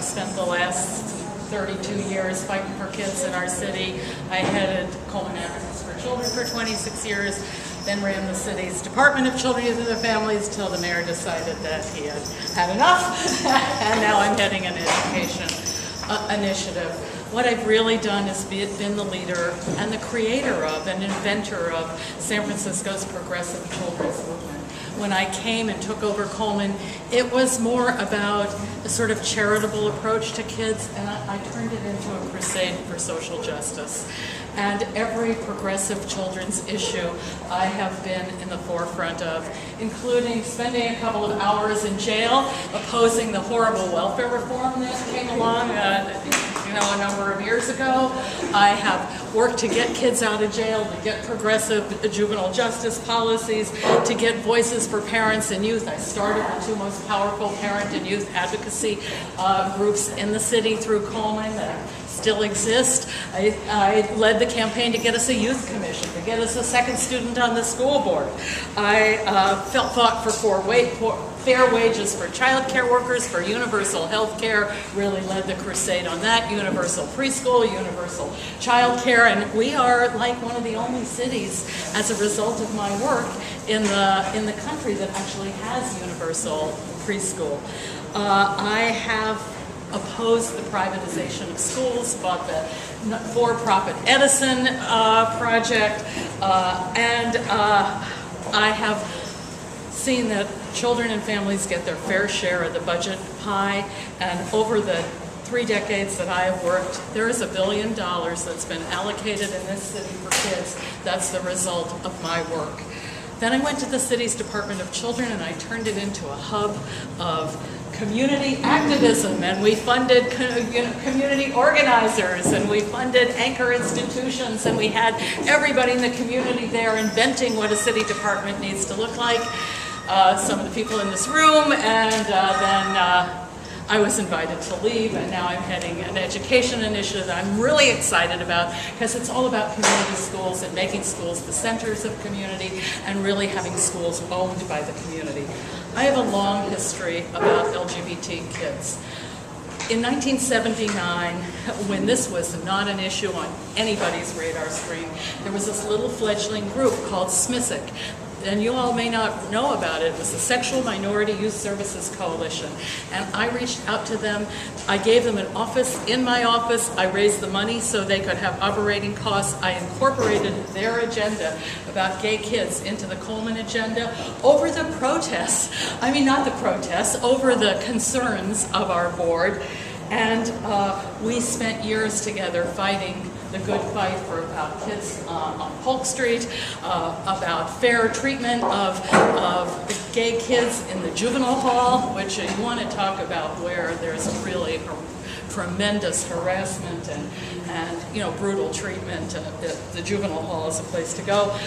spent the last 32 years fighting for kids in our city. I headed Coleman Advocates for Children for 26 years, then ran the city's Department of Children, Youth, and Their Families till the mayor decided that he had had enough, and now I'm heading an education initiative. What I've really done is been the leader and the creator of and inventor of San Francisco's progressive children's movement. When I came and took over Coleman, it was more about a sort of charitable approach to kids, and I turned it into a crusade for social justice. And every progressive children's issue I have been in the forefront of, including spending a couple of hours in jail opposing the horrible welfare reform that came along a number of years ago. I have worked to get kids out of jail, to get progressive juvenile justice policies, to get voices for parents and youth. I started the two most powerful parent and youth advocacy groups in the city through Coleman that still exist. I led the campaign to get us a youth commission, to get us a second student on the school board. I fought for fair wages for child care workers, for universal health care, really led the crusade on that, universal preschool, universal child care, and we are like one of the only cities, as a result of my work, in the country that actually has universal preschool. I have opposed the privatization of schools, fought the for-profit Edison project, and I have seen that children and families get their fair share of the budget pie, and over the 3 decades that I have worked, there is $1 billion that's been allocated in this city for kids. That's the result of my work. Then I went to the city's Department of Children and I turned it into a hub of community activism, and we funded community organizers, and we funded anchor institutions, and we had everybody in the community there inventing what a city department needs to look like. Some of the people in this room, and then I was invited to leave, and now I'm heading an education initiative that I'm really excited about, because it's all about community schools and making schools the centers of community and really having schools owned by the community. I have a long history about LGBT kids. In 1979, when this was not an issue on anybody's radar screen, there was this little fledgling group called SMISIC. And you all may not know about it. It was the Sexual Minority Youth Services Coalition. And I reached out to them. I gave them an office in my office. I raised the money so they could have operating costs. I incorporated their agenda about gay kids into the Coleman agenda over the protests. I mean, not the protests, over the concerns of our board. And we spent years together fighting the good fight for about kids on Polk Street, about fair treatment of gay kids in the juvenile hall, which you want to talk about where there's really tremendous harassment and brutal treatment. The juvenile hall is a place to go.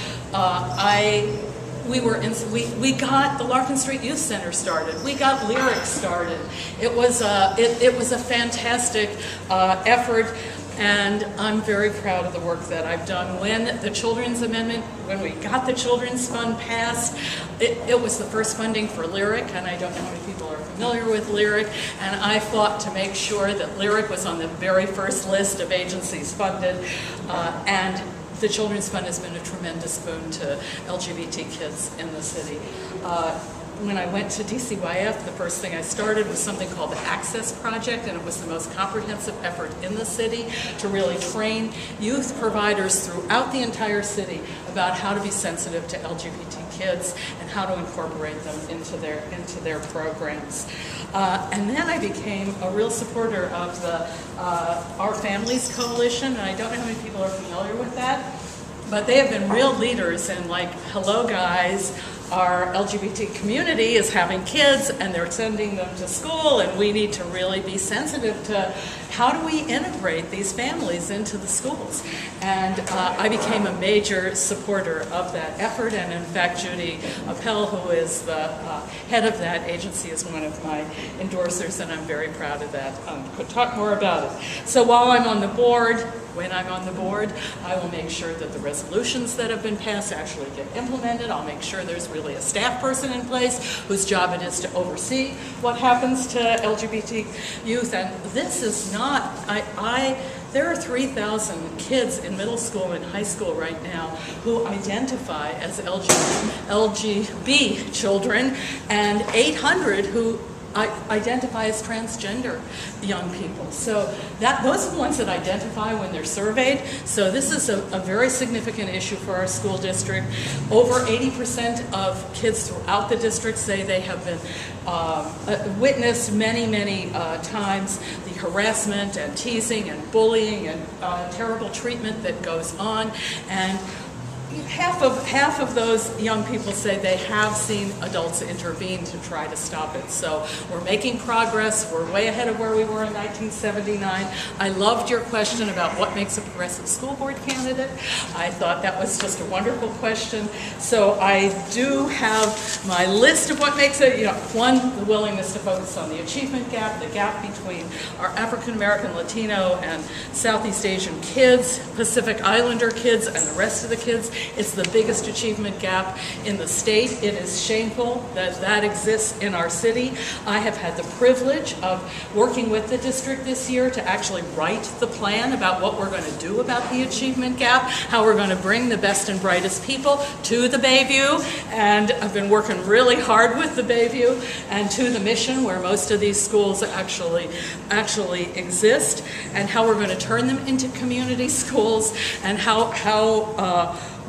We got the Larkin Street Youth Center started. We got Lyric started. It was a fantastic effort. And I'm very proud of the work that I've done. When the Children's Amendment, when we got the Children's Fund passed, it was the first funding for Lyric, and I don't know how many people are familiar with Lyric, and I fought to make sure that Lyric was on the very first list of agencies funded, and the Children's Fund has been a tremendous boon to LGBT kids in the city. When I went to DCYF, the first thing I started was something called the Access Project, and it was the most comprehensive effort in the city to really train youth providers throughout the entire city about how to be sensitive to LGBT kids and how to incorporate them into their programs. And then I became a real supporter of the Our Families Coalition, and I don't know how many people are familiar with that, but they have been real leaders in like, hello guys, our LGBT community is having kids and they're sending them to school, and we need to really be sensitive to how do we integrate these families into the schools. And I became a major supporter of that effort, and in fact Judy Appel, who is the head of that agency, is one of my endorsers, and I'm very proud of that. Could talk more about it. So while I'm on the board, when I'm on the board. I will make sure that the resolutions that have been passed actually get implemented. I'll make sure there's really a staff person in place whose job it is to oversee what happens to LGBT youth. And this is not, there are 3,000 kids in middle school and high school right now who identify as LGBT children, and 800 who identify as transgender young people. So those are the ones that identify when they're surveyed. So this is a very significant issue for our school district. Over 80% of kids throughout the district say they have been witnessed many times the harassment and teasing and bullying and terrible treatment that goes on. And half of those young people say they have seen adults intervene to try to stop it. So we're making progress. We're way ahead of where we were in 1979. I loved your question about what makes a progressive school board candidate. I thought that was just a wonderful question. So I do have my list of what makes it, one, the willingness to focus on the achievement gap, the gap between our African American, Latino, and Southeast Asian kids, Pacific Islander kids, and the rest of the kids. It's the biggest achievement gap in the state. It is shameful that that exists in our city. I have had the privilege of working with the district this year to actually write the plan about what we're going to do about the achievement gap, how we're going to bring the best and brightest people to the Bayview, and I've been working really hard with the Bayview and to the Mission, where most of these schools actually exist, and how we're going to turn them into community schools, and how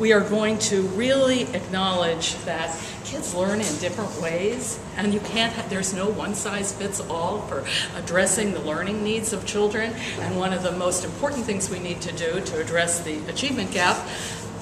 we are going to really acknowledge that kids learn in different ways, and there's no one-size-fits-all for addressing the learning needs of children. And one of the most important things we need to do to address the achievement gap,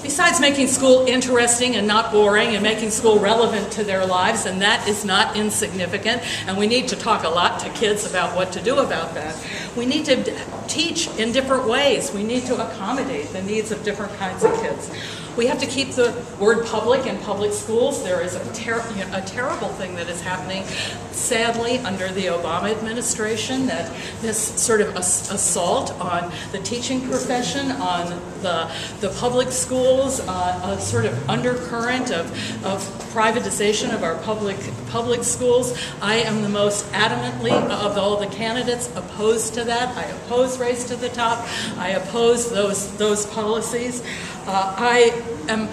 besides making school interesting and not boring and making school relevant to their lives, and that is not insignificant, and we need to talk a lot to kids about what to do about that. We need to teach in different ways. We need to accommodate the needs of different kinds of kids. We have to keep the word public in public schools. There is a terrible thing that is happening, sadly, under the Obama administration, that this sort of assault on the teaching profession, on the public schools, a sort of undercurrent of privatization of our public schools. I am the most adamantly, of all the candidates, opposed to that. I oppose Race to the Top. I oppose those policies. I am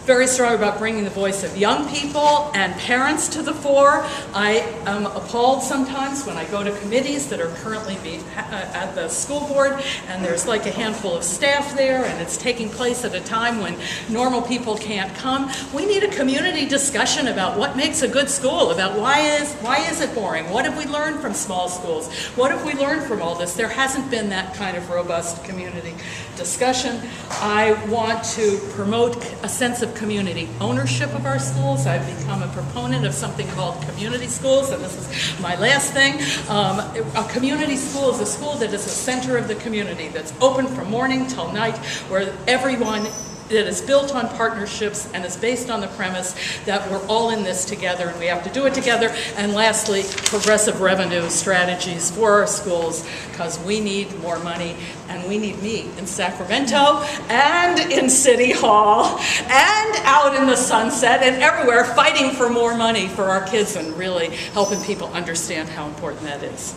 very strong about bringing the voice of young people and parents to the fore. I am appalled sometimes when I go to committees that are currently at the school board, and there's like a handful of staff there, and it's taking place at a time when normal people can't come. We need a community discussion about what makes a good school, about why is it boring? What have we learned from small schools? What have we learned from all this? There hasn't been that kind of robust community discussion. I want to promote a sense of community ownership of our schools. I've become a proponent of something called community schools, and this is my last thing. A community school is a school that is a center of the community, that's open from morning till night, where everyone, that is built on partnerships and is based on the premise that we're all in this together and we have to do it together. And lastly, progressive revenue strategies for our schools, because we need more money, and we need me in Sacramento and in City Hall and out in the Sunset and everywhere fighting for more money for our kids and really helping people understand how important that is.